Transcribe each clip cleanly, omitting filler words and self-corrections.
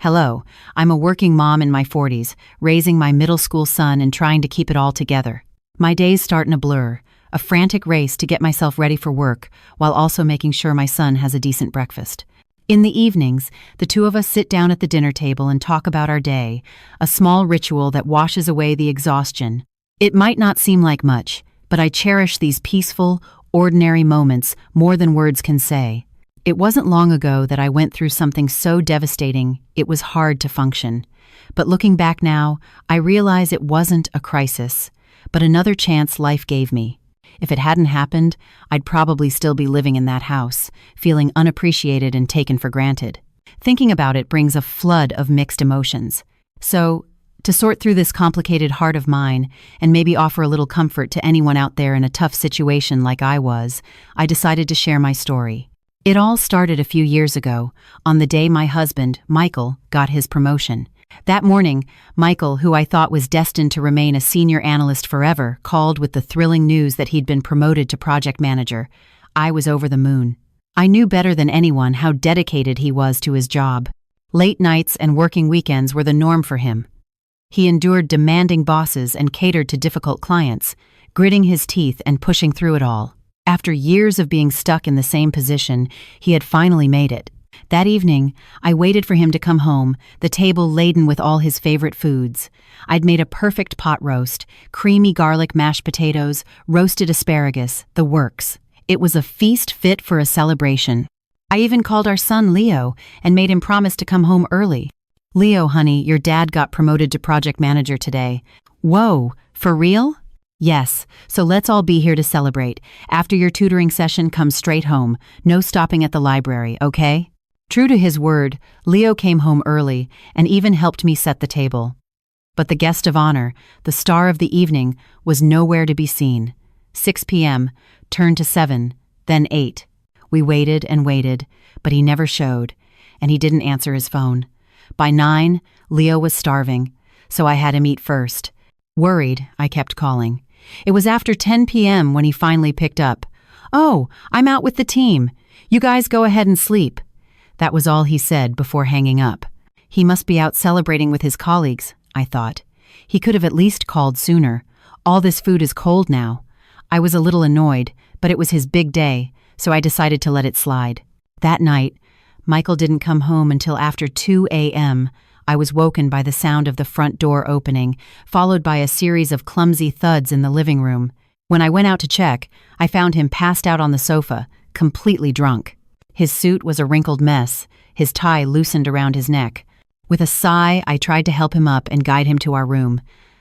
Hello, I'm a working mom in my 40s, raising my middle school son and trying to keep it all together. My days start in a blur, a frantic race to get myself ready for work, while also making sure my son has a decent breakfast. In the evenings, the two of us sit down at the dinner table and talk about our day, a small ritual that washes away the exhaustion. It might not seem like much, but I cherish these peaceful, ordinary moments more than words can say. It wasn't long ago that I went through something so devastating it was hard to function. But looking back now, I realize it wasn't a crisis, but another chance life gave me. If it hadn't happened, I'd probably still be living in that house, feeling unappreciated and taken for granted. Thinking about it brings a flood of mixed emotions. So, to sort through this complicated heart of mine and maybe offer a little comfort to anyone out there in a tough situation like I was, I decided to share my story. It all started a few years ago, on the day my husband, Michael, got his promotion. That morning, Michael, who I thought was destined to remain a senior analyst forever, called with the thrilling news that he'd been promoted to project manager. I was over the moon. I knew better than anyone how dedicated he was to his job. Late nights and working weekends were the norm for him. He endured demanding bosses and catered to difficult clients, gritting his teeth and pushing through it all. After years of being stuck in the same position, he had finally made it. That evening, I waited for him to come home, the table laden with all his favorite foods. I'd made a perfect pot roast, creamy garlic mashed potatoes, roasted asparagus, the works. It was a feast fit for a celebration. I even called our son Leo and made him promise to come home early. "Leo, honey, your dad got promoted to project manager today." "Whoa, for real?" "Yes, so let's all be here to celebrate. After your tutoring session, come straight home. No stopping at the library, okay?" True to his word, Leo came home early and even helped me set the table. But the guest of honor, the star of the evening, was nowhere to be seen. 6 p.m., turned to 7, then 8. We waited and waited, but he never showed, and he didn't answer his phone. By 9, Leo was starving, so I had him eat first. Worried, I kept calling. It was after 10 p.m. when he finally picked up. "Oh, I'm out with the team. You guys go ahead and sleep." That was all he said before hanging up. He must be out celebrating with his colleagues, I thought. He could have at least called sooner. All this food is cold now. I was a little annoyed, but it was his big day, so I decided to let it slide. That night, Michael didn't come home until after 2 a.m. I was woken by the sound of the front door opening, followed by a series of clumsy thuds in the living room. When I went out to check, I found him passed out on the sofa, completely drunk. His suit was a wrinkled mess, his tie loosened around his neck. With a sigh, I tried to help him up and guide him to our room.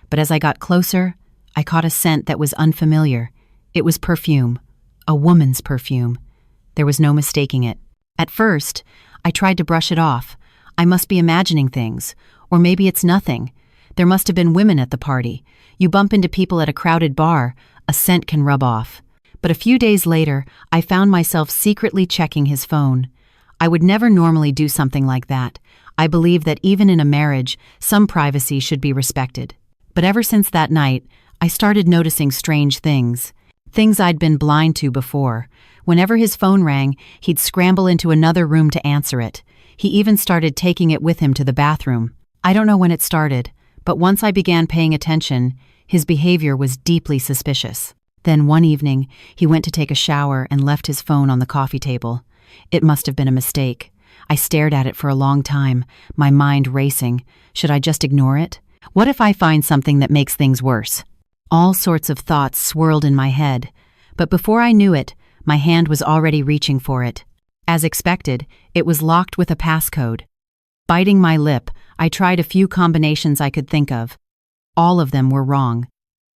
But as I got closer, I caught a scent that was unfamiliar. It was perfume. A woman's perfume. There was no mistaking it. At first, I tried to brush it off. I must be imagining things. Or maybe it's nothing. There must have been women at the party. You bump into people at a crowded bar, a scent can rub off. But a few days later, I found myself secretly checking his phone. I would never normally do something like that. I believe that even in a marriage, some privacy should be respected. But ever since that night, I started noticing strange things. Things I'd been blind to before. Whenever his phone rang, he'd scramble into another room to answer it. He even started taking it with him to the bathroom. I don't know when it started, but once I began paying attention, his behavior was deeply suspicious. Then one evening, he went to take a shower and left his phone on the coffee table. It must have been a mistake. I stared at it for a long time, my mind racing. Should I just ignore it? What if I find something that makes things worse? All sorts of thoughts swirled in my head, but before I knew it, my hand was already reaching for it. As expected, it was locked with a passcode. Biting my lip, I tried a few combinations I could think of. All of them were wrong.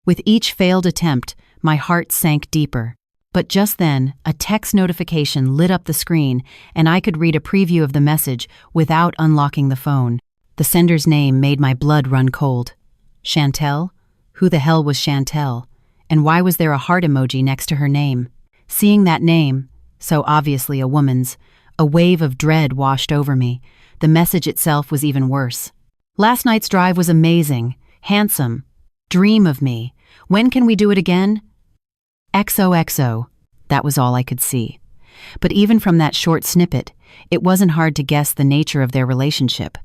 With each failed attempt, my heart sank deeper. But just then, a text notification lit up the screen, and I could read a preview of the message without unlocking the phone. The sender's name made my blood run cold. Chantel? Who the hell was Chantel? And why was there a heart emoji next to her name? Seeing that name, so obviously a woman's, a wave of dread washed over me. The message itself was even worse. "Last night's drive was amazing, handsome. Dream of me. When can we do it again? XOXO. That was all I could see. But even from that short snippet, it wasn't hard to guess the nature of their relationship.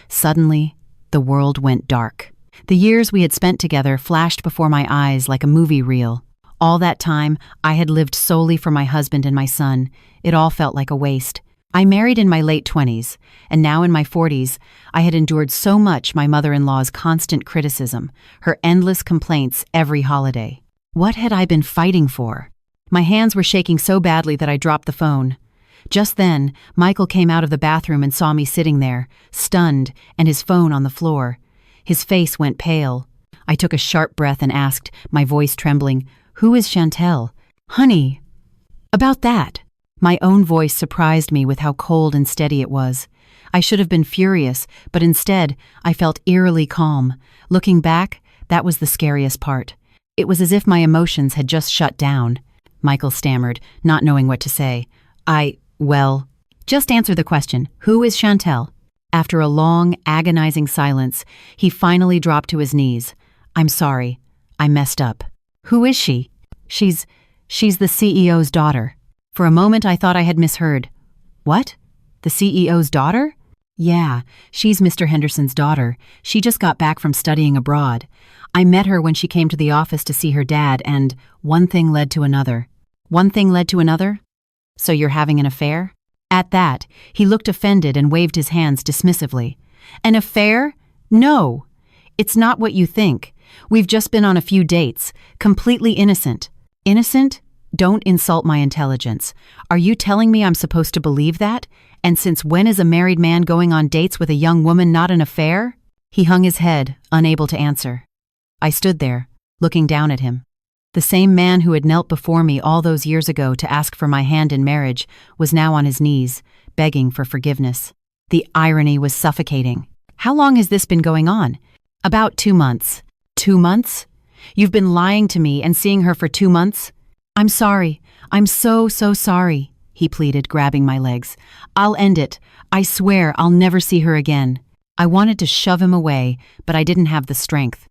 Suddenly, the world went dark. The years we had spent together flashed before my eyes like a movie reel. All that time, I had lived solely for my husband and my son. It all felt like a waste. I married in my late 20s, and now in my 40s, I had endured so much my mother-in-law's constant criticism, her endless complaints every holiday. What had I been fighting for? My hands were shaking so badly that I dropped the phone. Just then, Michael came out of the bathroom and saw me sitting there, stunned, and his phone on the floor. His face went pale. I took a sharp breath and asked, my voice trembling, "Who is Chantel?" "Honey." "About that." My own voice surprised me with how cold and steady it was. I should have been furious, but instead, I felt eerily calm. Looking back, that was the scariest part. It was as if my emotions had just shut down. Michael stammered, not knowing what to say. Well, just answer the question. Who is Chantel?" After a long, agonizing silence, he finally dropped to his knees. "I'm sorry. I messed up." "Who is she?" She's the CEO's daughter." For a moment I thought I had misheard. "What? The CEO's daughter?" "Yeah, she's Mr. Henderson's daughter. She just got back from studying abroad. I met her when she came to the office to see her dad, and one thing led to another." "One thing led to another? So you're having an affair?" At that, he looked offended and waved his hands dismissively. "An affair? No. It's not what you think. We've just been on a few dates, completely innocent." "Innocent? Don't insult my intelligence. Are you telling me I'm supposed to believe that? And since when is a married man going on dates with a young woman not an affair?" He hung his head, unable to answer. I stood there, looking down at him. The same man who had knelt before me all those years ago to ask for my hand in marriage was now on his knees, begging for forgiveness. The irony was suffocating. "How long has this been going on?" "About 2 months." 2 months? You've been lying to me and seeing her for 2 months? "I'm sorry. I'm so sorry," he pleaded, grabbing my legs. "I'll end it. I swear I'll never see her again." I wanted to shove him away, but I didn't have the strength.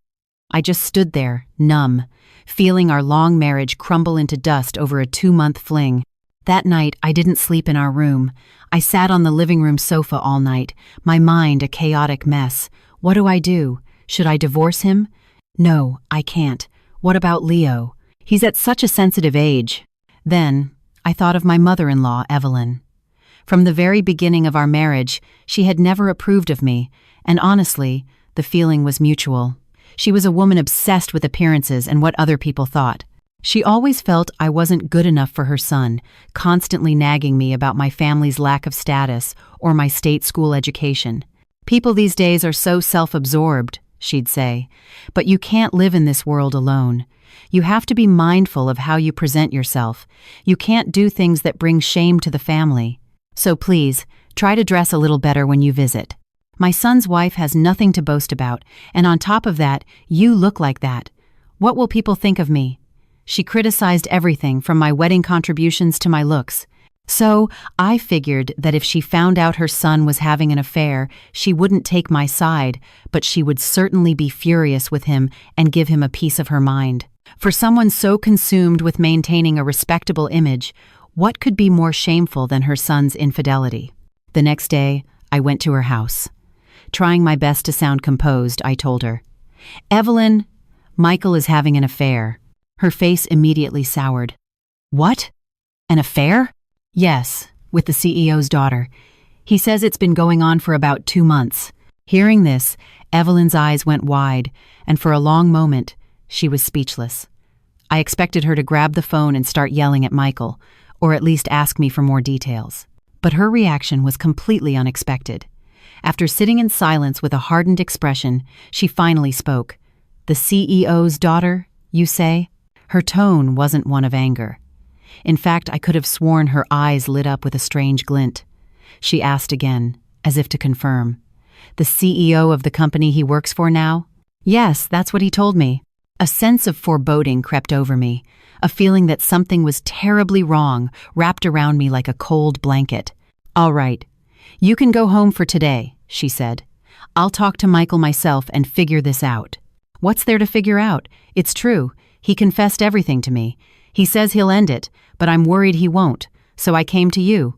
I just stood there, numb, feeling our long marriage crumble into dust over a 2-month fling. That night, I didn't sleep in our room. I sat on the living room sofa all night, my mind a chaotic mess. What do I do? Should I divorce him? No, I can't. What about Leo? He's at such a sensitive age. Then, I thought of my mother-in-law, Evelyn. From the very beginning of our marriage, she had never approved of me, and honestly, the feeling was mutual. She was a woman obsessed with appearances and what other people thought. She always felt I wasn't good enough for her son, constantly nagging me about my family's lack of status or my state school education. "People these days are so self-absorbed," she'd say, "but you can't live in this world alone. You have to be mindful of how you present yourself. You can't do things that bring shame to the family. So please, try to dress a little better when you visit. My son's wife has nothing to boast about, and on top of that, you look like that. What will people think of me?" She criticized everything from my wedding contributions to my looks. So I figured that if she found out her son was having an affair, she wouldn't take my side, but she would certainly be furious with him and give him a piece of her mind. For someone so consumed with maintaining a respectable image, what could be more shameful than her son's infidelity? The next day, I went to her house. Trying my best to sound composed, I told her, "Evelyn, Michael is having an affair." Her face immediately soured. "What? An affair?" "Yes, with the CEO's daughter. He says it's been going on for about 2 months. Hearing this, Evelyn's eyes went wide, and for a long moment, she was speechless. I expected her to grab the phone and start yelling at Michael, or at least ask me for more details. But her reaction was completely unexpected. After sitting in silence with a hardened expression, she finally spoke. "The CEO's daughter, you say?" Her tone wasn't one of anger. In fact, I could have sworn her eyes lit up with a strange glint. She asked again, as if to confirm. "The CEO of the company he works for now?" "Yes, that's what he told me." A sense of foreboding crept over me, a feeling that something was terribly wrong wrapped around me like a cold blanket. "All right. You can go home for today," she said. "I'll talk to Michael myself and figure this out." "What's there to figure out? It's true. He confessed everything to me. He says he'll end it, but I'm worried he won't, so I came to you.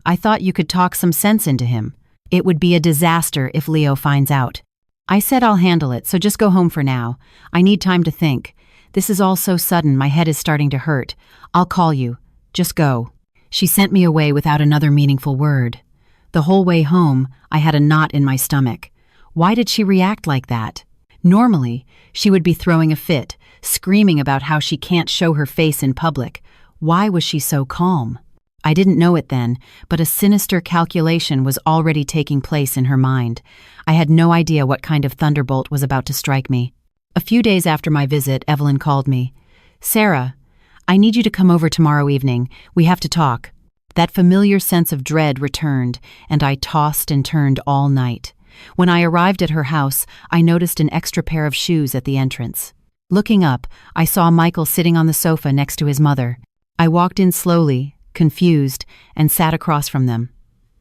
I thought you could talk some sense into him." It would be a disaster if Leo finds out. I said I'll handle it, so just go home for now. I need time to think. This is all so sudden, my head is starting to hurt. I'll call you. Just go. She sent me away without another meaningful word. The whole way home, I had a knot in my stomach. Why did she react like that? Normally, she would be throwing a fit, screaming about how she can't show her face in public. Why was she so calm? I didn't know it then, but a sinister calculation was already taking place in her mind. I had no idea what kind of thunderbolt was about to strike me. A few days after my visit, Evelyn called me. "Sarah, I need you to come over tomorrow evening. We have to talk." That familiar sense of dread returned, and I tossed and turned all night. When I arrived at her house, I noticed an extra pair of shoes at the entrance. Looking up, I saw Michael sitting on the sofa next to his mother. I walked in slowly, confused, and sat across from them.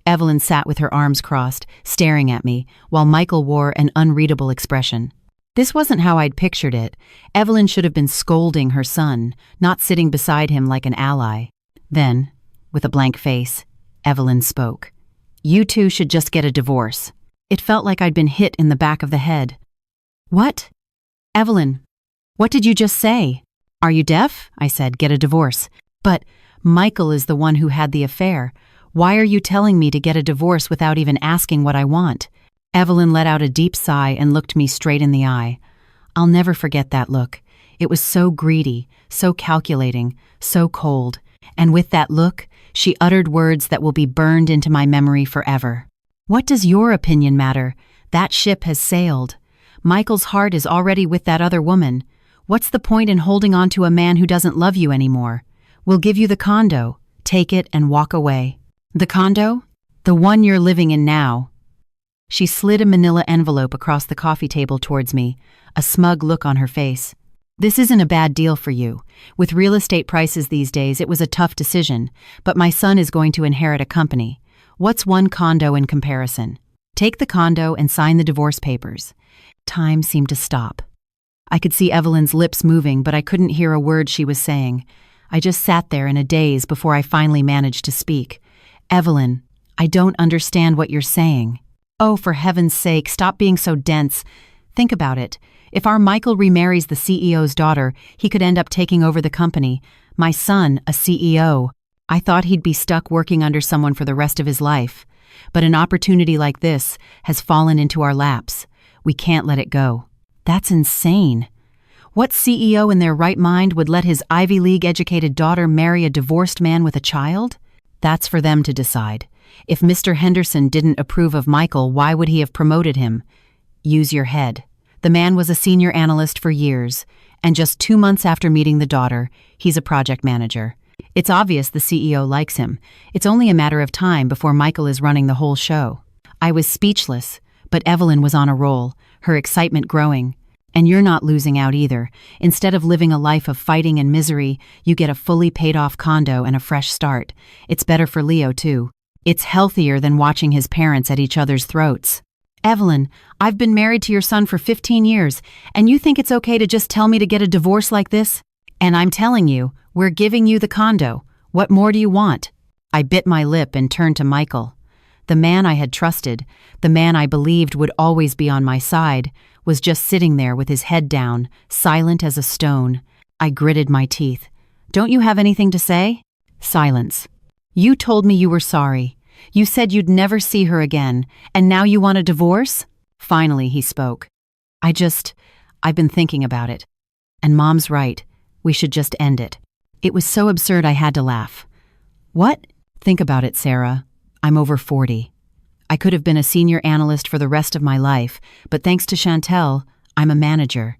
Evelyn sat with her arms crossed, staring at me, while Michael wore an unreadable expression. This wasn't how I'd pictured it. Evelyn should have been scolding her son, not sitting beside him like an ally. Then, with a blank face, Evelyn spoke. "You two should just get a divorce." It felt like I'd been hit in the back of the head. "What? Evelyn, what did you just say?" "Are you deaf?" I said, "Get a divorce." "But Michael is the one who had the affair. Why are you telling me to get a divorce without even asking what I want?" Evelyn let out a deep sigh and looked me straight in the eye. I'll never forget that look. It was so greedy, so calculating, so cold. And with that look, she uttered words that will be burned into my memory forever. "What does your opinion matter? That ship has sailed. Michael's heart is already with that other woman. What's the point in holding on to a man who doesn't love you anymore? We'll give you the condo. Take it and walk away." "The condo? The one you're living in now." She slid a manila envelope across the coffee table towards me, a smug look on her face. "This isn't a bad deal for you. With real estate prices these days, it was a tough decision, but my son is going to inherit a company. What's one condo in comparison? Take the condo and sign the divorce papers." Time seemed to stop. I could see Evelyn's lips moving, but I couldn't hear a word she was saying. I just sat there in a daze before I finally managed to speak. "Evelyn, I don't understand what you're saying." "Oh, for heaven's sake, stop being so dense. Think about it. If our Michael remarries the CEO's daughter, he could end up taking over the company. My son, a CEO. I thought he'd be stuck working under someone for the rest of his life. But an opportunity like this has fallen into our laps. We can't let it go." That's insane. What CEO in their right mind would let his Ivy League-educated daughter marry a divorced man with a child? That's for them to decide. If Mr. Henderson didn't approve of Michael, why would he have promoted him? Use your head. The man was a senior analyst for years, and just 2 months after meeting the daughter, he's a project manager. It's obvious the CEO likes him. It's only a matter of time before Michael is running the whole show. I was speechless, but Evelyn was on a roll, her excitement growing. And you're not losing out either. Instead of living a life of fighting and misery, you get a fully paid-off condo and a fresh start. It's better for Leo, too. It's healthier than watching his parents at each other's throats. "Evelyn, I've been married to your son for 15 years, and you think it's okay to just tell me to get a divorce like this? And I'm telling you, we're giving you the condo. What more do you want?" I bit my lip and turned to Michael. The man I had trusted, the man I believed would always be on my side, was just sitting there with his head down, silent as a stone. I gritted my teeth. "Don't you have anything to say?" Silence. "You told me you were sorry. You said you'd never see her again, and now you want a divorce?" Finally, he spoke. I've been thinking about it. And Mom's right. We should just end it." It was so absurd I had to laugh. "What?" "Think about it, Sarah. I'm over 40. I could have been a senior analyst for the rest of my life, but thanks to Chantel, I'm a manager.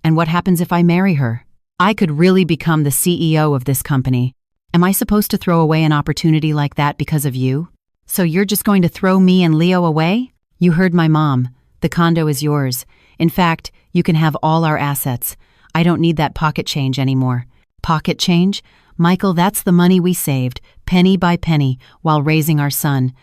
And what happens if I marry her? I could really become the CEO of this company. Am I supposed to throw away an opportunity like that because of you? So you're just going to throw me and Leo away? You heard my mom. The condo is yours. In fact, you can have all our assets. I don't need that pocket change anymore." "Pocket change? Michael, that's the money we saved, penny by penny, while raising our son.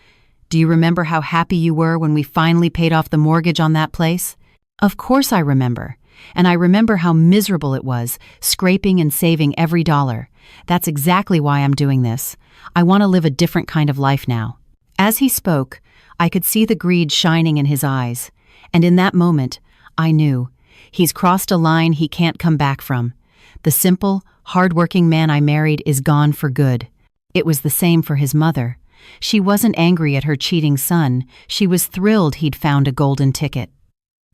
Do you remember how happy you were when we finally paid off the mortgage on that place?" "Of course I remember. And I remember how miserable it was, scraping and saving every dollar. That's exactly why I'm doing this. I want to live a different kind of life now." As he spoke, I could see the greed shining in his eyes. And in that moment, I knew. He's crossed a line he can't come back from. The simple, hard-working man I married is gone for good. It was the same for his mother. She wasn't angry at her cheating son. She was thrilled he'd found a golden ticket.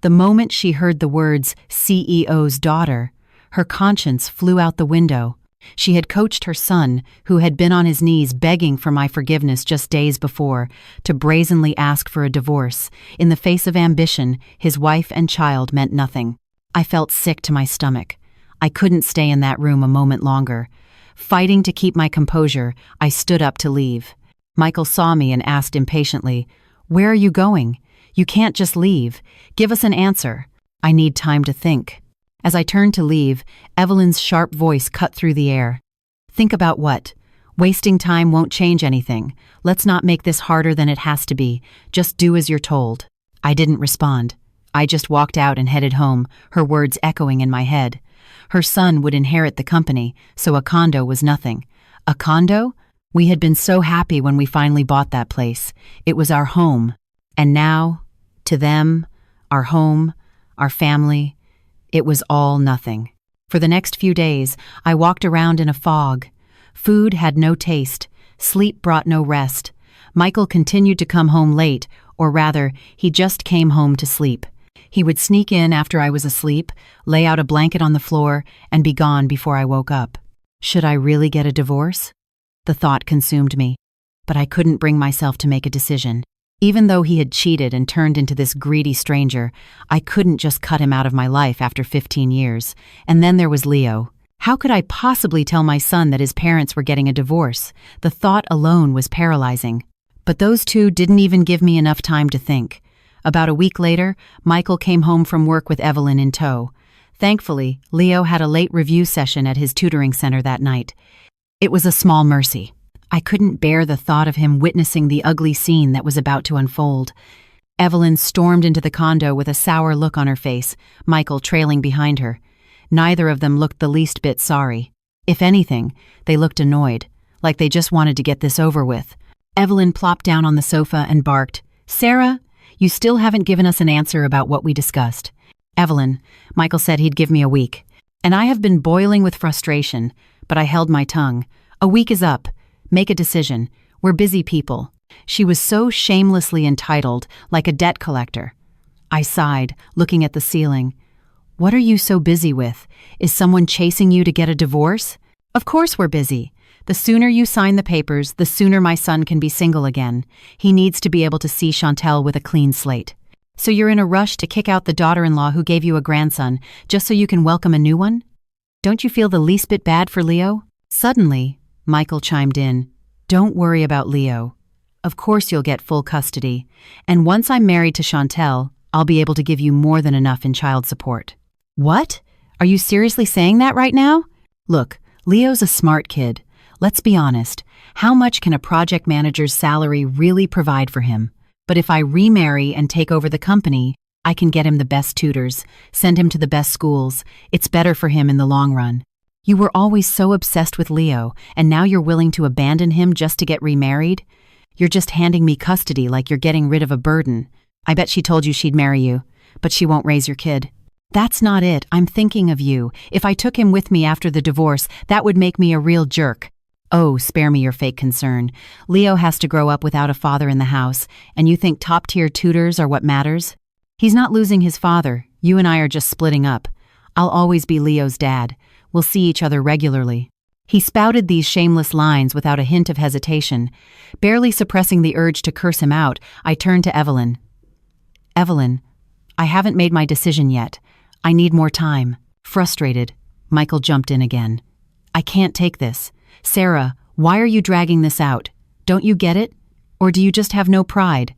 The moment she heard the words CEO's daughter, her conscience flew out the window. She had coached her son, who had been on his knees begging for my forgiveness just days before, to brazenly ask for a divorce. In the face of ambition, his wife and child meant nothing. I felt sick to my stomach. I couldn't stay in that room a moment longer. Fighting to keep my composure, I stood up to leave. Michael saw me and asked impatiently, "Where are you going? You can't just leave. Give us an answer." "I need time to think." As I turned to leave, Evelyn's sharp voice cut through the air. "Think about what? Wasting time won't change anything. Let's not make this harder than it has to be. Just do as you're told." I didn't respond. I just walked out and headed home, her words echoing in my head. Her son would inherit the company, so a condo was nothing. A condo? We had been so happy when we finally bought that place. It was our home. And now, to them, our home, our family, it was all nothing. For the next few days, I walked around in a fog. Food had no taste. Sleep brought no rest. Michael continued to come home late, or rather, he just came home to sleep. He would sneak in after I was asleep, lay out a blanket on the floor, and be gone before I woke up. Should I really get a divorce? The thought consumed me, but I couldn't bring myself to make a decision. Even though he had cheated and turned into this greedy stranger, I couldn't just cut him out of my life after 15 years. And then there was Leo. How could I possibly tell my son that his parents were getting a divorce? The thought alone was paralyzing. But those two didn't even give me enough time to think. About a week later, Michael came home from work with Evelyn in tow. Thankfully, Leo had a late review session at his tutoring center that night. It was a small mercy. I couldn't bear the thought of him witnessing the ugly scene that was about to unfold. Evelyn stormed into the condo with a sour look on her face, Michael trailing behind her. Neither of them looked the least bit sorry. If anything, they looked annoyed, like they just wanted to get this over with. Evelyn plopped down on the sofa and barked, "Sarah, you still haven't given us an answer about what we discussed." "Evelyn," Michael said he'd give me a week. And I have been boiling with frustration, but I held my tongue. "A week is up. Make a decision. We're busy people." She was so shamelessly entitled, like a debt collector. I sighed, looking at the ceiling. "What are you so busy with? Is someone chasing you to get a divorce?" "Of course we're busy. The sooner you sign the papers, the sooner my son can be single again. He needs to be able to see Chantel with a clean slate." "So you're in a rush to kick out the daughter-in-law who gave you a grandson, just so you can welcome a new one? Don't you feel the least bit bad for Leo?" Suddenly, Michael chimed in, "Don't worry about Leo. Of course you'll get full custody. And once I'm married to Chantel, I'll be able to give you more than enough in child support." "What? Are you seriously saying that right now?" "Look, Leo's a smart kid. Let's be honest. How much can a project manager's salary really provide for him? But if I remarry and take over the company, I can get him the best tutors, send him to the best schools. It's better for him in the long run." "You were always so obsessed with Leo, and now you're willing to abandon him just to get remarried? You're just handing me custody like you're getting rid of a burden. I bet she told you she'd marry you, but she won't raise your kid." "That's not it. I'm thinking of you. If I took him with me after the divorce, that would make me a real jerk." "Oh, spare me your fake concern. Leo has to grow up without a father in the house, and you think top-tier tutors are what matters? He's not losing his father. You and I are just splitting up. I'll always be Leo's dad. We'll see each other regularly." He spouted these shameless lines without a hint of hesitation. Barely suppressing the urge to curse him out, I turned to Evelyn. "Evelyn, I haven't made my decision yet. I need more time." Frustrated, Michael jumped in again. "I can't take this. Sarah, why are you dragging this out? Don't you get it? Or do you just have no pride?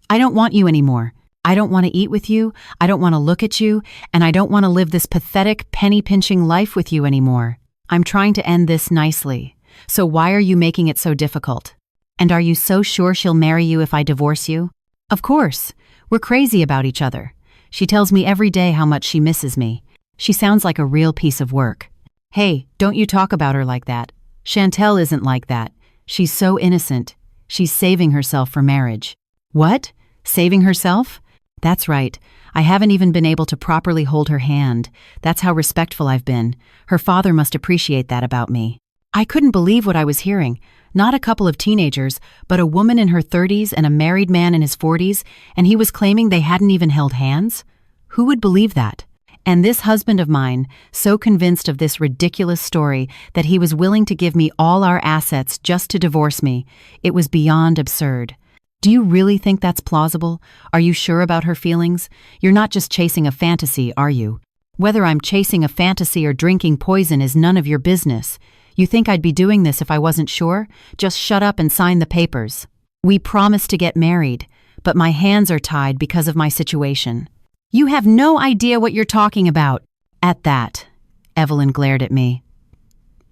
I don't want you anymore. I don't want to eat with you, I don't want to look at you, and I don't want to live this pathetic, penny-pinching life with you anymore. I'm trying to end this nicely. So why are you making it so difficult? And are you so sure she'll marry you if I divorce you?" "Of course. We're crazy about each other. She tells me every day how much she misses me. She sounds like a real piece of work." "Hey, don't you talk about her like that. Chantel isn't like that. She's so innocent. She's saving herself for marriage." What? Saving herself? That's right. I haven't even been able to properly hold her hand. That's how respectful I've been. Her father must appreciate that about me. I couldn't believe what I was hearing. Not a couple of teenagers, but a woman in her 30s and a married man in his 40s, and he was claiming they hadn't even held hands? Who would believe that? And this husband of mine, so convinced of this ridiculous story that he was willing to give me all our assets just to divorce me, it was beyond absurd. Do you really think that's plausible? Are you sure about her feelings? You're not just chasing a fantasy, are you? Whether I'm chasing a fantasy or drinking poison is none of your business. You think I'd be doing this if I wasn't sure? Just shut up and sign the papers. We promised to get married, but my hands are tied because of my situation. You have no idea what you're talking about. At that, Evelyn glared at me.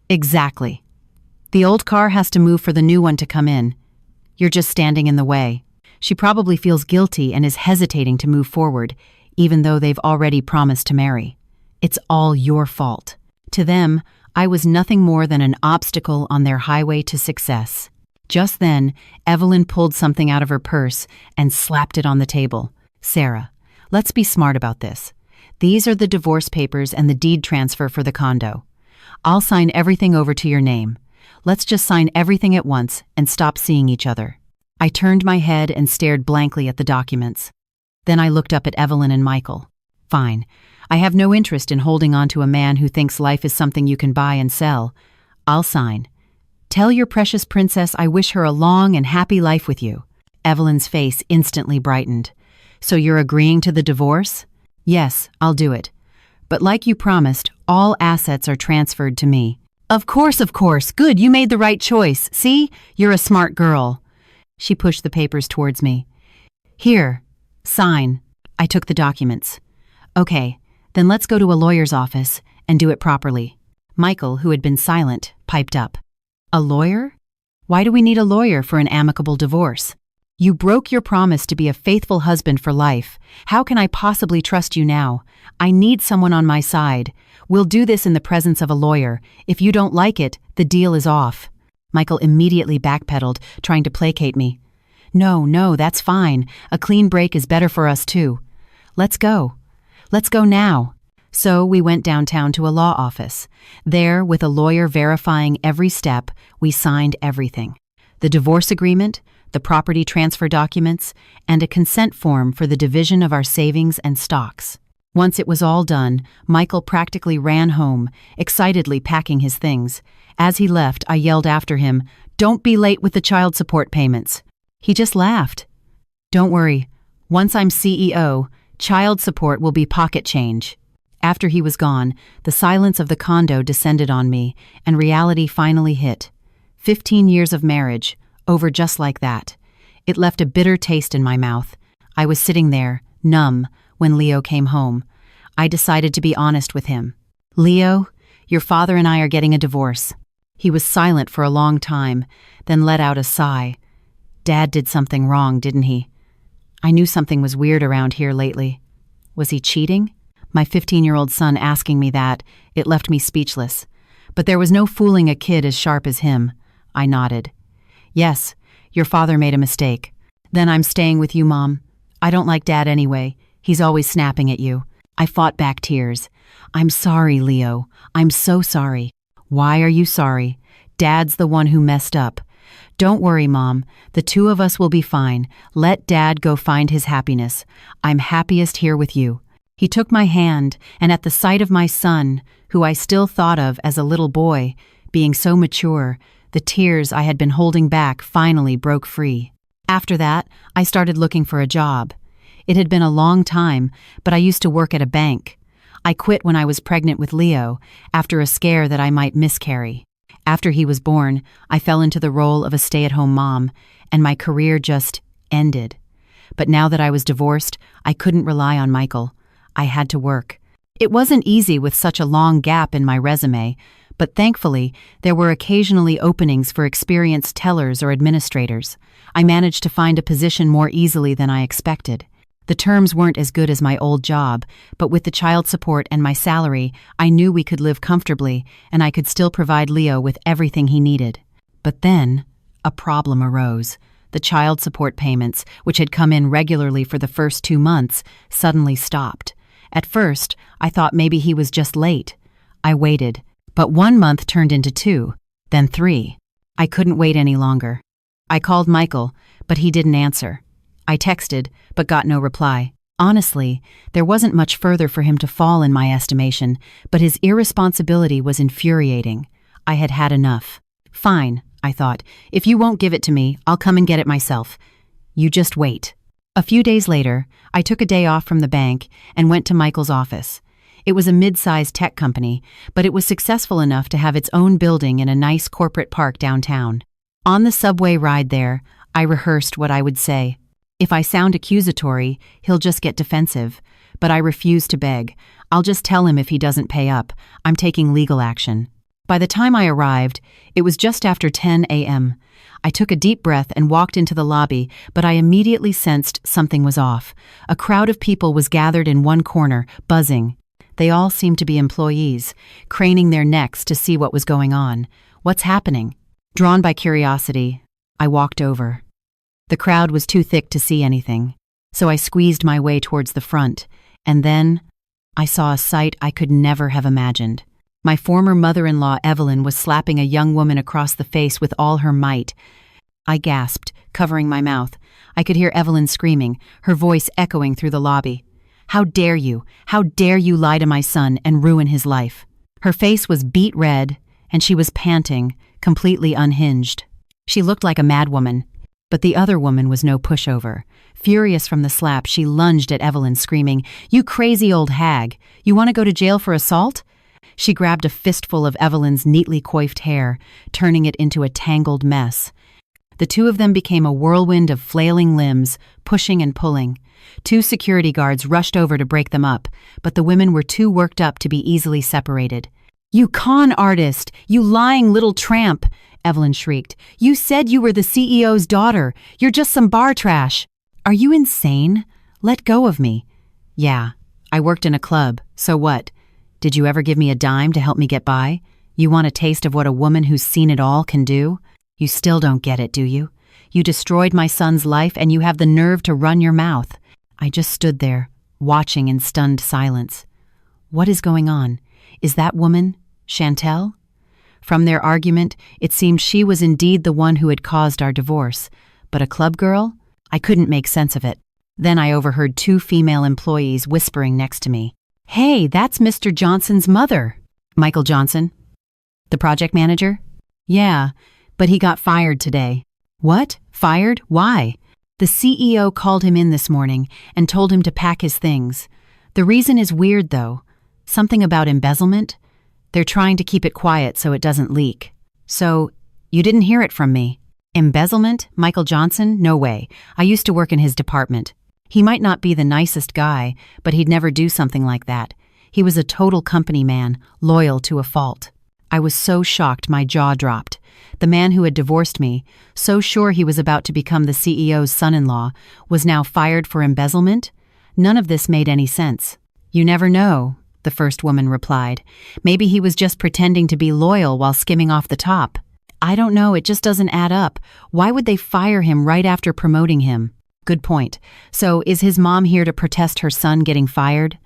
Exactly. The old car has to move for the new one to come in. You're just standing in the way. She probably feels guilty and is hesitating to move forward, even though they've already promised to marry. It's all your fault. To them, I was nothing more than an obstacle on their highway to success. Just then, Evelyn pulled something out of her purse and slapped it on the table. Sarah, let's be smart about this. These are the divorce papers and the deed transfer for the condo. I'll sign everything over to your name. Let's just sign everything at once and stop seeing each other. I turned my head and stared blankly at the documents. Then I looked up at Evelyn and Michael. Fine. I have no interest in holding on to a man who thinks life is something you can buy and sell. I'll sign. Tell your precious princess I wish her a long and happy life with you. Evelyn's face instantly brightened. So you're agreeing to the divorce? Yes, I'll do it. But like you promised, all assets are transferred to me. Of course. Good, you made the right choice. See? You're a smart girl. She pushed the papers towards me. Here, sign. I took the documents. Okay, then let's go to a lawyer's office and do it properly. Michael, who had been silent, piped up. A lawyer? Why do we need a lawyer for an amicable divorce? You broke your promise to be a faithful husband for life. How can I possibly trust you now? I need someone on my side. We'll do this in the presence of a lawyer. If you don't like it, the deal is off. Michael immediately backpedaled, trying to placate me. No, that's fine. A clean break is better for us too. Let's go. Let's go now. So we went downtown to a law office. There, with a lawyer verifying every step, we signed everything. The divorce agreement, the property transfer documents, and a consent form for the division of our savings and stocks. Once it was all done, Michael practically ran home, excitedly packing his things. As he left, I yelled after him, "Don't be late with the child support payments." He just laughed. Don't worry, once I'm CEO, child support will be pocket change. After he was gone, the silence of the condo descended on me, and reality finally hit. 15 years of marriage, over just like that. It left a bitter taste in my mouth. I was sitting there, numb, when Leo came home. I decided to be honest with him. Leo, your father and I are getting a divorce. He was silent for a long time, then let out a sigh. Dad did something wrong, didn't he? I knew something was weird around here lately. Was he cheating? My 15-year-old son asking me that, it left me speechless. But there was no fooling a kid as sharp as him. I nodded. Yes, your father made a mistake. Then I'm staying with you, Mom. I don't like Dad anyway. He's always snapping at you. I fought back tears. I'm sorry, Leo. I'm so sorry. Why are you sorry? Dad's the one who messed up. Don't worry, Mom. The two of us will be fine. Let Dad go find his happiness. I'm happiest here with you. He took my hand, and at the sight of my son, who I still thought of as a little boy, being so mature, the tears I had been holding back finally broke free. After that, I started looking for a job. It had been a long time, but I used to work at a bank. I quit when I was pregnant with Leo, after a scare that I might miscarry. After he was born, I fell into the role of a stay-at-home mom, and my career just ended. But now that I was divorced, I couldn't rely on Michael. I had to work. It wasn't easy with such a long gap in my resume, but thankfully, there were occasionally openings for experienced tellers or administrators. I managed to find a position more easily than I expected. The terms weren't as good as my old job, but with the child support and my salary, I knew we could live comfortably, and I could still provide Leo with everything he needed. But then, a problem arose. The child support payments, which had come in regularly for the first 2 months, suddenly stopped. At first, I thought maybe he was just late. I waited, but 1 month turned into 2, then 3. I couldn't wait any longer. I called Michael, but he didn't answer. I texted, but got no reply. Honestly, there wasn't much further for him to fall in my estimation, but his irresponsibility was infuriating. I had had enough. Fine, I thought. If you won't give it to me, I'll come and get it myself. You just wait. A few days later, I took a day off from the bank and went to Michael's office. It was a mid-sized tech company, but it was successful enough to have its own building in a nice corporate park downtown. On the subway ride there, I rehearsed what I would say. If I sound accusatory, he'll just get defensive. But I refuse to beg. I'll just tell him if he doesn't pay up. I'm taking legal action. By the time I arrived, it was just after 10 a.m. I took a deep breath and walked into the lobby, but I immediately sensed something was off. A crowd of people was gathered in one corner, buzzing. They all seemed to be employees, craning their necks to see what was going on. What's happening? Drawn by curiosity, I walked over. The crowd was too thick to see anything, so I squeezed my way towards the front, and then I saw a sight I could never have imagined. My former mother-in-law, Evelyn, was slapping a young woman across the face with all her might. I gasped, covering my mouth. I could hear Evelyn screaming, her voice echoing through the lobby. How dare you? How dare you lie to my son and ruin his life? Her face was beet red, and she was panting, completely unhinged. She looked like a madwoman. But the other woman was no pushover. Furious from the slap, she lunged at Evelyn, screaming, "You crazy old hag! You want to go to jail for assault?" She grabbed a fistful of Evelyn's neatly coiffed hair, turning it into a tangled mess. The two of them became a whirlwind of flailing limbs, pushing and pulling. 2 security guards rushed over to break them up, but the women were too worked up to be easily separated. "You con artist! You lying little tramp!" Evelyn shrieked. "You said you were the CEO's daughter. You're just some bar trash." "Are you insane? Let go of me." "Yeah, I worked in a club. So what? Did you ever give me a dime to help me get by? You want a taste of what a woman who's seen it all can do? You still don't get it, do you? You destroyed my son's life and you have the nerve to run your mouth." I just stood there, watching in stunned silence. What is going on? Is that woman Chantel? From their argument, it seemed she was indeed the one who had caused our divorce. But a club girl? I couldn't make sense of it. Then I overheard 2 female employees whispering next to me. "Hey, that's Mr. Johnson's mother." "Michael Johnson? The project manager?" "Yeah, but he got fired today." "What? Fired? Why?" "The CEO called him in this morning and told him to pack his things. The reason is weird, though. Something about embezzlement? They're trying to keep it quiet so it doesn't leak." "So, you didn't hear it from me." "Embezzlement? Michael Johnson? No way. I used to work in his department. He might not be the nicest guy, but he'd never do something like that. He was a total company man, loyal to a fault." I was so shocked my jaw dropped. The man who had divorced me, so sure he was about to become the CEO's son-in-law, was now fired for embezzlement? None of this made any sense. "You never know," the first woman replied. "Maybe he was just pretending to be loyal while skimming off the top." "I don't know, it just doesn't add up. Why would they fire him right after promoting him?" "Good point. So is his mom here to protest her son getting fired?"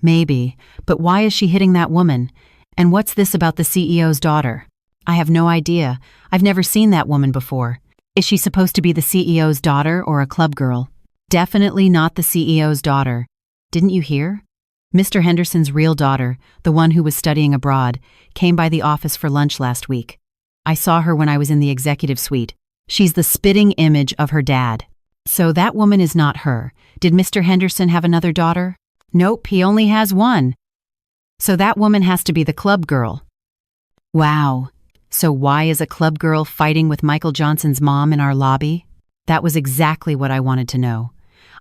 "Maybe, but why is she hitting that woman? And what's this about the CEO's daughter?" "I have no idea. I've never seen that woman before. Is she supposed to be the CEO's daughter or a club girl?" "Definitely not the CEO's daughter. Didn't you hear? Mr. Henderson's real daughter, the one who was studying abroad, came by the office for lunch last week. I saw her when I was in the executive suite. She's the spitting image of her dad." "So that woman is not her. Did Mr. Henderson have another daughter?" "Nope, he only has one." "So that woman has to be the club girl." "Wow. So why is a club girl fighting with Michael Johnson's mom in our lobby?" That was exactly what I wanted to know.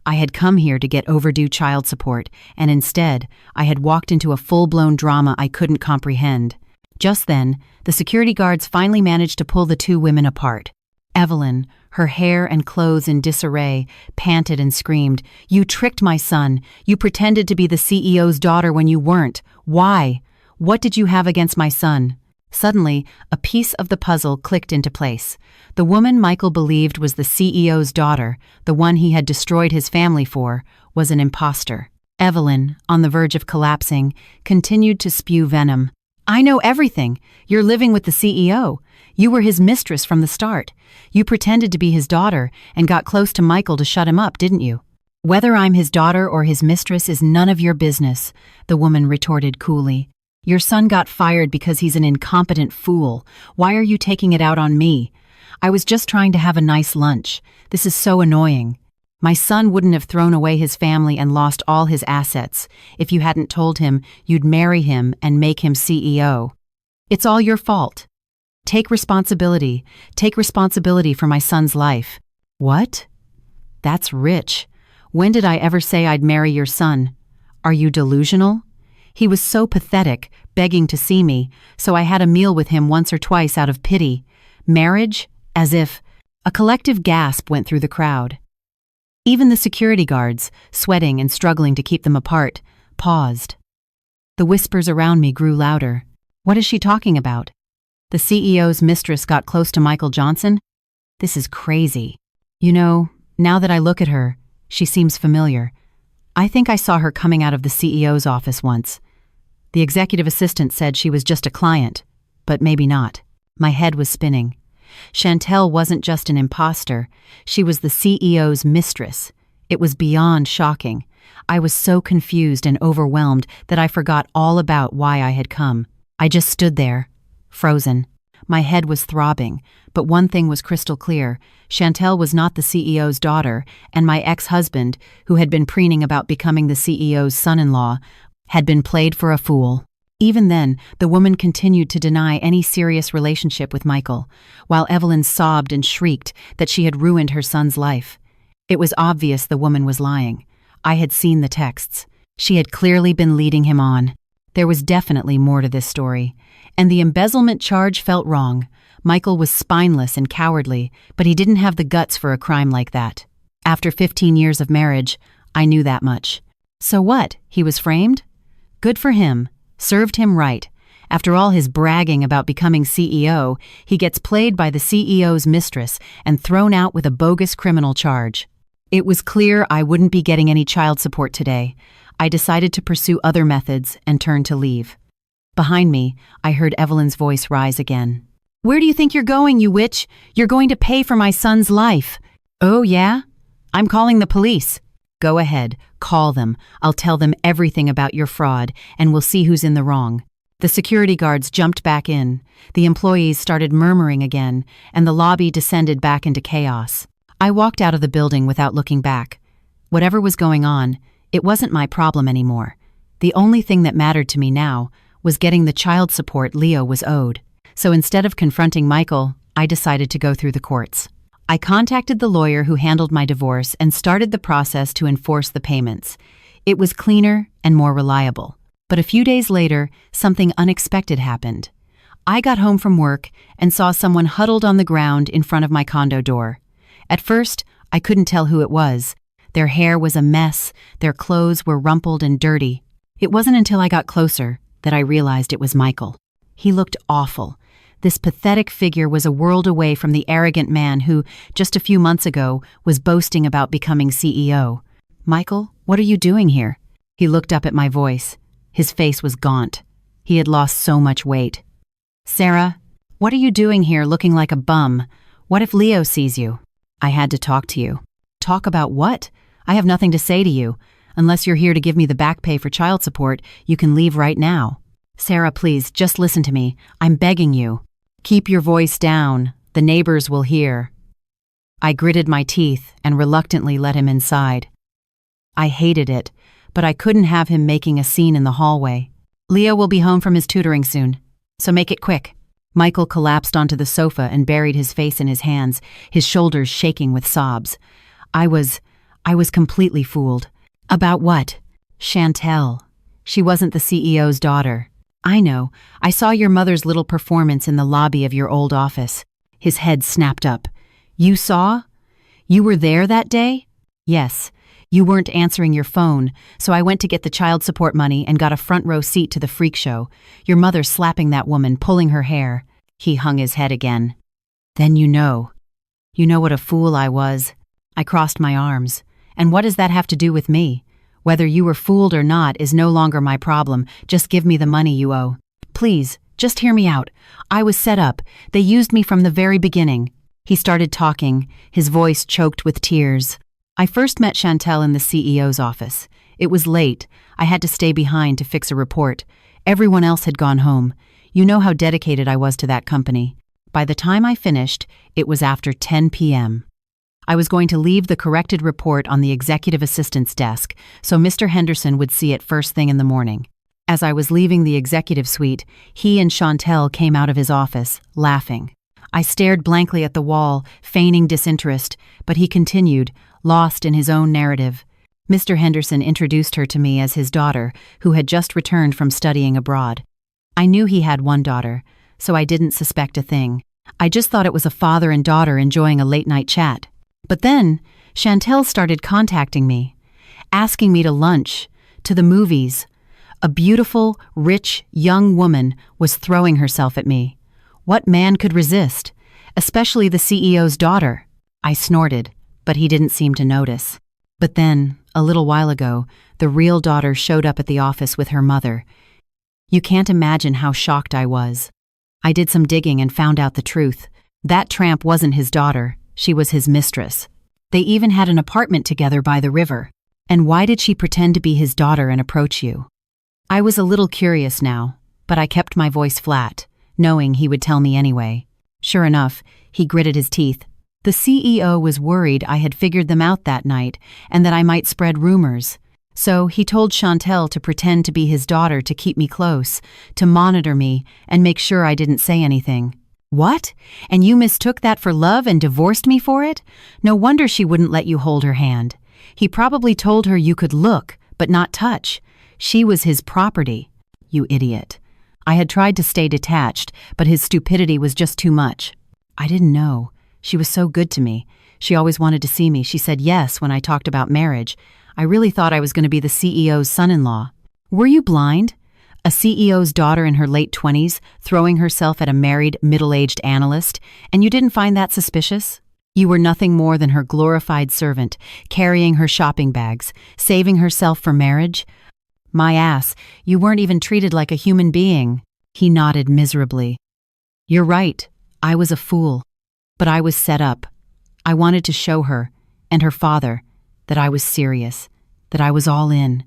I had come here to get overdue child support, and instead, I had walked into a full-blown drama I couldn't comprehend. Just then, the security guards finally managed to pull the 2 women apart. Evelyn, her hair and clothes in disarray, panted and screamed, "You tricked my son. You pretended to be the CEO's daughter when you weren't. Why? What did you have against my son?" Suddenly, a piece of the puzzle clicked into place. The woman Michael believed was the CEO's daughter, the one he had destroyed his family for, was an imposter. Evelyn, on the verge of collapsing, continued to spew venom. "I know everything. You're living with the CEO. You were his mistress from the start. You pretended to be his daughter and got close to Michael to shut him up, didn't you?" "Whether I'm his daughter or his mistress is none of your business," the woman retorted coolly. "Your son got fired because he's an incompetent fool. Why are you taking it out on me? I was just trying to have a nice lunch. This is so annoying. My son wouldn't have thrown away his family and lost all his assets if you hadn't told him you'd marry him and make him CEO. It's all your fault. Take responsibility. Take responsibility for my son's life." "What? That's rich. When did I ever say I'd marry your son? Are you delusional?" "He was so pathetic, begging to see me, so I had a meal with him once or twice out of pity. Marriage? As if—" A collective gasp went through the crowd. Even the security guards, sweating and struggling to keep them apart, paused. The whispers around me grew louder. "What is she talking about? The CEO's mistress got close to Michael Johnson? This is crazy. You know, now that I look at her, she seems familiar. I think I saw her coming out of the CEO's office once. The executive assistant said she was just a client, but maybe not." My head was spinning. Chantel wasn't just an imposter. She was the CEO's mistress. It was beyond shocking. I was so confused and overwhelmed that I forgot all about why I had come. I just stood there, frozen. My head was throbbing, but one thing was crystal clear. Chantel was not the CEO's daughter, and my ex-husband, who had been preening about becoming the CEO's son-in-law, had been played for a fool. Even then, the woman continued to deny any serious relationship with Michael, while Evelyn sobbed and shrieked that she had ruined her son's life. It was obvious the woman was lying. I had seen the texts. She had clearly been leading him on. There was definitely more to this story, and the embezzlement charge felt wrong. Michael was spineless and cowardly, but he didn't have the guts for a crime like that. After 15 years of marriage, I knew that much. So what? He was framed? Good for him. Served him right. After all his bragging about becoming CEO, he gets played by the CEO's mistress and thrown out with a bogus criminal charge. It was clear I wouldn't be getting any child support today. I decided to pursue other methods and turned to leave. Behind me, I heard Evelyn's voice rise again. "Where do you think you're going, you witch? You're going to pay for my son's life." "Oh, yeah? I'm calling the police." "Go ahead, call them. I'll tell them everything about your fraud, and we'll see who's in the wrong." The security guards jumped back in. The employees started murmuring again, and the lobby descended back into chaos. I walked out of the building without looking back. Whatever was going on, it wasn't my problem anymore. The only thing that mattered to me now was getting the child support Leo was owed. So instead of confronting Michael, I decided to go through the courts. I contacted the lawyer who handled my divorce and started the process to enforce the payments. It was cleaner and more reliable. But a few days later, something unexpected happened. I got home from work and saw someone huddled on the ground in front of my condo door. At first, I couldn't tell who it was. Their hair was a mess, their clothes were rumpled and dirty. It wasn't until I got closer that I realized it was Michael. He looked awful. This pathetic figure was a world away from the arrogant man who, just a few months ago, was boasting about becoming CEO. "Michael, what are you doing here?" He looked up at my voice. His face was gaunt. He had lost so much weight. "Sarah, what are you doing here looking like a bum? What if Leo sees you?" "I had to talk to you." "Talk about what? I have nothing to say to you. Unless you're here to give me the back pay for child support, you can leave right now." "Sarah, please, just listen to me. I'm begging you." "Keep your voice down. The neighbors will hear." I gritted my teeth and reluctantly let him inside. I hated it, but I couldn't have him making a scene in the hallway. "Leo will be home from his tutoring soon, so make it quick." Michael collapsed onto the sofa and buried his face in his hands, his shoulders shaking with sobs. I was completely fooled. About what? Chantel. She wasn't the CEO's daughter. "I know. I saw your mother's little performance in the lobby of your old office." His head snapped up. "You saw? You were there that day?" "Yes. You weren't answering your phone, so I went to get the child support money and got a front row seat to the freak show. Your mother slapping that woman, pulling her hair." He hung his head again. "Then you know. You know what a fool I was." I crossed my arms. "And what does that have to do with me? Whether you were fooled or not is no longer my problem. Just give me the money you owe. Please, just hear me out. I was set up. They used me from the very beginning." He started talking, his voice choked with tears. "I first met Chantel in the CEO's office. It was late. I had to stay behind to fix a report. Everyone else had gone home. You know how dedicated I was to that company. By the time I finished, it was after 10 p.m. I was going to leave the corrected report on the executive assistant's desk, so Mr. Henderson would see it first thing in the morning. As I was leaving the executive suite, he and Chantel came out of his office, laughing. I stared blankly at the wall, feigning disinterest, but he continued, lost in his own narrative. Mr. Henderson introduced her to me as his daughter, who had just returned from studying abroad. I knew he had one daughter, so I didn't suspect a thing. I just thought it was a father and daughter enjoying a late-night chat. But then, Chantel started contacting me, asking me to lunch, to the movies. A beautiful, rich, young woman was throwing herself at me. What man could resist? Especially the CEO's daughter. I snorted, but he didn't seem to notice. But then, a little while ago, the real daughter showed up at the office with her mother. You can't imagine how shocked I was. I did some digging and found out the truth. That tramp wasn't his daughter, she was his mistress. They even had an apartment together by the river. And why did she pretend to be his daughter and approach you? I was a little curious now, but I kept my voice flat, knowing he would tell me anyway. Sure enough, he gritted his teeth. The CEO was worried I had figured them out that night and that I might spread rumors. So he told Chantel to pretend to be his daughter to keep me close, to monitor me and make sure I didn't say anything. What? And you mistook that for love and divorced me for it? No wonder she wouldn't let you hold her hand. He probably told her you could look, but not touch. She was his property. You idiot. I had tried to stay detached, but his stupidity was just too much. I didn't know. She was so good to me. She always wanted to see me. She said yes when I talked about marriage. I really thought I was going to be the CEO's son-in-law. Were you blind? A CEO's daughter in her late 20s, throwing herself at a married, middle-aged analyst, and you didn't find that suspicious? You were nothing more than her glorified servant, carrying her shopping bags, saving herself for marriage? My ass, you weren't even treated like a human being. He nodded miserably. You're right, I was a fool. But I was set up. I wanted to show her, and her father, that I was serious, that I was all in.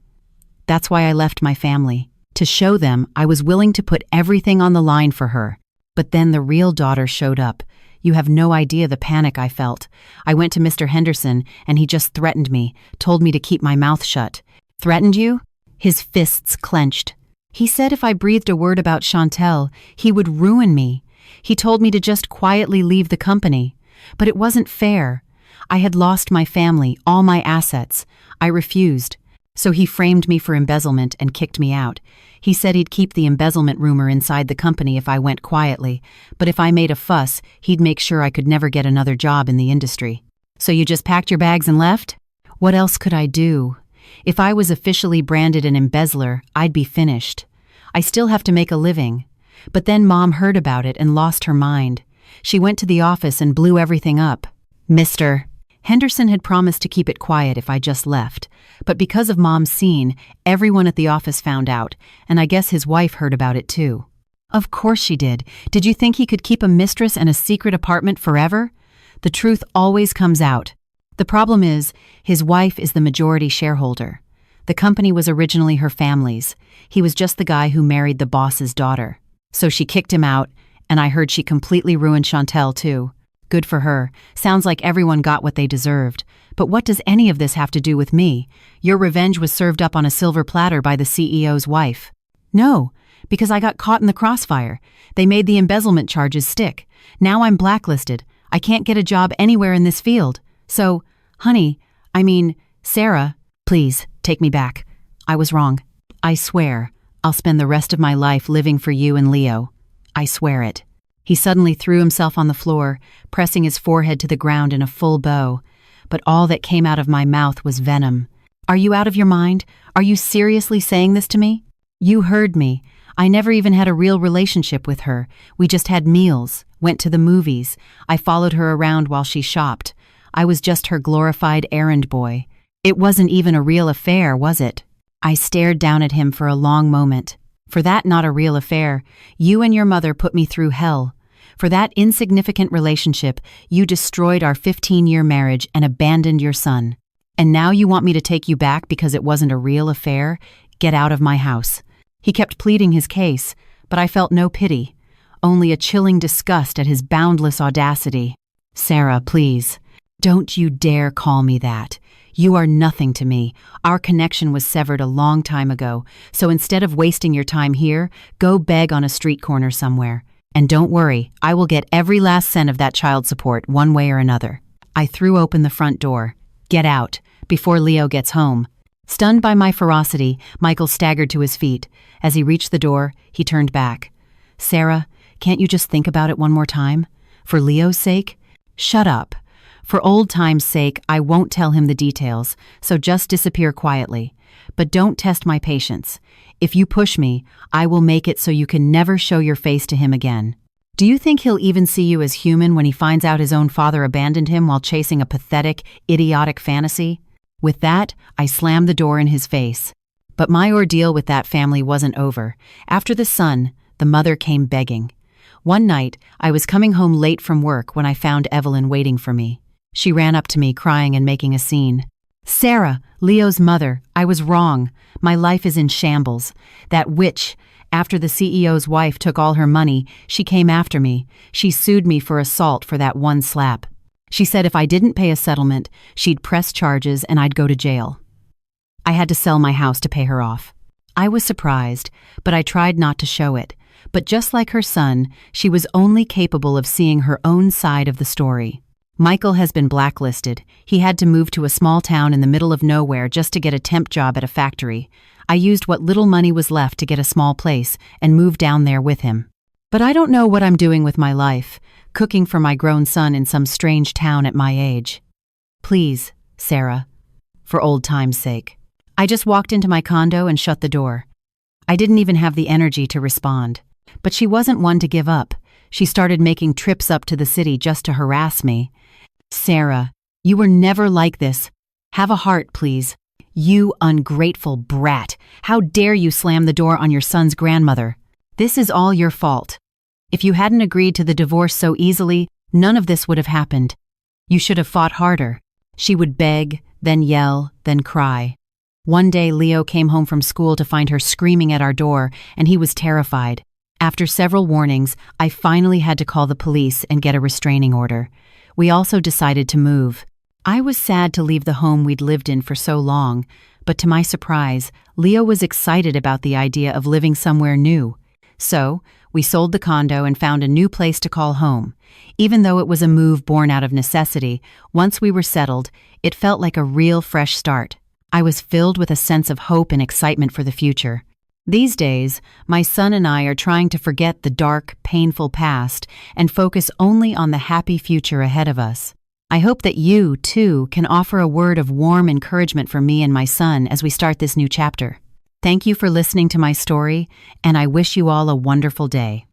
That's why I left my family. To show them I was willing to put everything on the line for her. But then the real daughter showed up. You have no idea the panic I felt. I went to Mr. Henderson, and he just threatened me, told me to keep my mouth shut. Threatened you? His fists clenched. He said if I breathed a word about Chantel, he would ruin me. He told me to just quietly leave the company. But it wasn't fair. I had lost my family, all my assets. I refused. So he framed me for embezzlement and kicked me out. He said he'd keep the embezzlement rumor inside the company if I went quietly, but if I made a fuss, he'd make sure I could never get another job in the industry. So you just packed your bags and left? What else could I do? If I was officially branded an embezzler, I'd be finished. I still have to make a living. But then Mom heard about it and lost her mind. She went to the office and blew everything up. Mr. Henderson had promised to keep it quiet if I just left, but because of Mom's scene, everyone at the office found out, and I guess his wife heard about it too. Of course she did. Did you think he could keep a mistress and a secret apartment forever? The truth always comes out. The problem is, his wife is the majority shareholder. The company was originally her family's. He was just the guy who married the boss's daughter. So she kicked him out, and I heard she completely ruined Chantel too. Good for her. Sounds like everyone got what they deserved. But what does any of this have to do with me? Your revenge was served up on a silver platter by the CEO's wife. No, because I got caught in the crossfire. They made the embezzlement charges stick. Now I'm blacklisted. I can't get a job anywhere in this field. So, Sarah, please, take me back. I was wrong. I swear, I'll spend the rest of my life living for you and Leo. I swear it. He suddenly threw himself on the floor, pressing his forehead to the ground in a full bow. But all that came out of my mouth was venom. Are you out of your mind? Are you seriously saying this to me? You heard me. I never even had a real relationship with her. We just had meals, went to the movies. I followed her around while she shopped. I was just her glorified errand boy. It wasn't even a real affair, was it? I stared down at him for a long moment. For that not a real affair, you and your mother put me through hell. For that insignificant relationship, you destroyed our 15-year marriage and abandoned your son. And now you want me to take you back because it wasn't a real affair? Get out of my house. He kept pleading his case, but I felt no pity, only a chilling disgust at his boundless audacity. Sarah, please. Don't you dare call me that. You are nothing to me. Our connection was severed a long time ago, so instead of wasting your time here, go beg on a street corner somewhere. And don't worry, I will get every last cent of that child support one way or another. I threw open the front door. Get out, before Leo gets home. Stunned by my ferocity, Michael staggered to his feet. As he reached the door, he turned back. Sarah, can't you just think about it one more time? For Leo's sake? Shut up. For old time's sake, I won't tell him the details, so just disappear quietly. But don't test my patience. If you push me, I will make it so you can never show your face to him again. Do you think he'll even see you as human when he finds out his own father abandoned him while chasing a pathetic, idiotic fantasy? With that, I slammed the door in his face. But my ordeal with that family wasn't over. After the son, the mother came begging. One night, I was coming home late from work when I found Evelyn waiting for me. She ran up to me, crying and making a scene. Sarah, Leo's mother, I was wrong. My life is in shambles. That witch, after the CEO's wife took all her money, she came after me. She sued me for assault for that one slap. She said if I didn't pay a settlement, she'd press charges and I'd go to jail. I had to sell my house to pay her off. I was surprised, but I tried not to show it. But just like her son, she was only capable of seeing her own side of the story. Michael has been blacklisted. He had to move to a small town in the middle of nowhere just to get a temp job at a factory. I used what little money was left to get a small place and moved down there with him. But I don't know what I'm doing with my life, cooking for my grown son in some strange town at my age. Please, Sarah, for old time's sake. I just walked into my condo and shut the door. I didn't even have the energy to respond. But she wasn't one to give up. She started making trips up to the city just to harass me. Sarah, you were never like this. Have a heart, please. You ungrateful brat. How dare you slam the door on your son's grandmother? This is all your fault. If you hadn't agreed to the divorce so easily, none of this would have happened. You should have fought harder. She would beg, then yell, then cry. One day Leo came home from school to find her screaming at our door, and he was terrified. After several warnings, I finally had to call the police and get a restraining order. We also decided to move. I was sad to leave the home we'd lived in for so long, but to my surprise, Leo was excited about the idea of living somewhere new. So, we sold the condo and found a new place to call home. Even though it was a move born out of necessity, once we were settled, it felt like a real fresh start. I was filled with a sense of hope and excitement for the future. These days, my son and I are trying to forget the dark, painful past and focus only on the happy future ahead of us. I hope that you, too, can offer a word of warm encouragement for me and my son as we start this new chapter. Thank you for listening to my story, and I wish you all a wonderful day.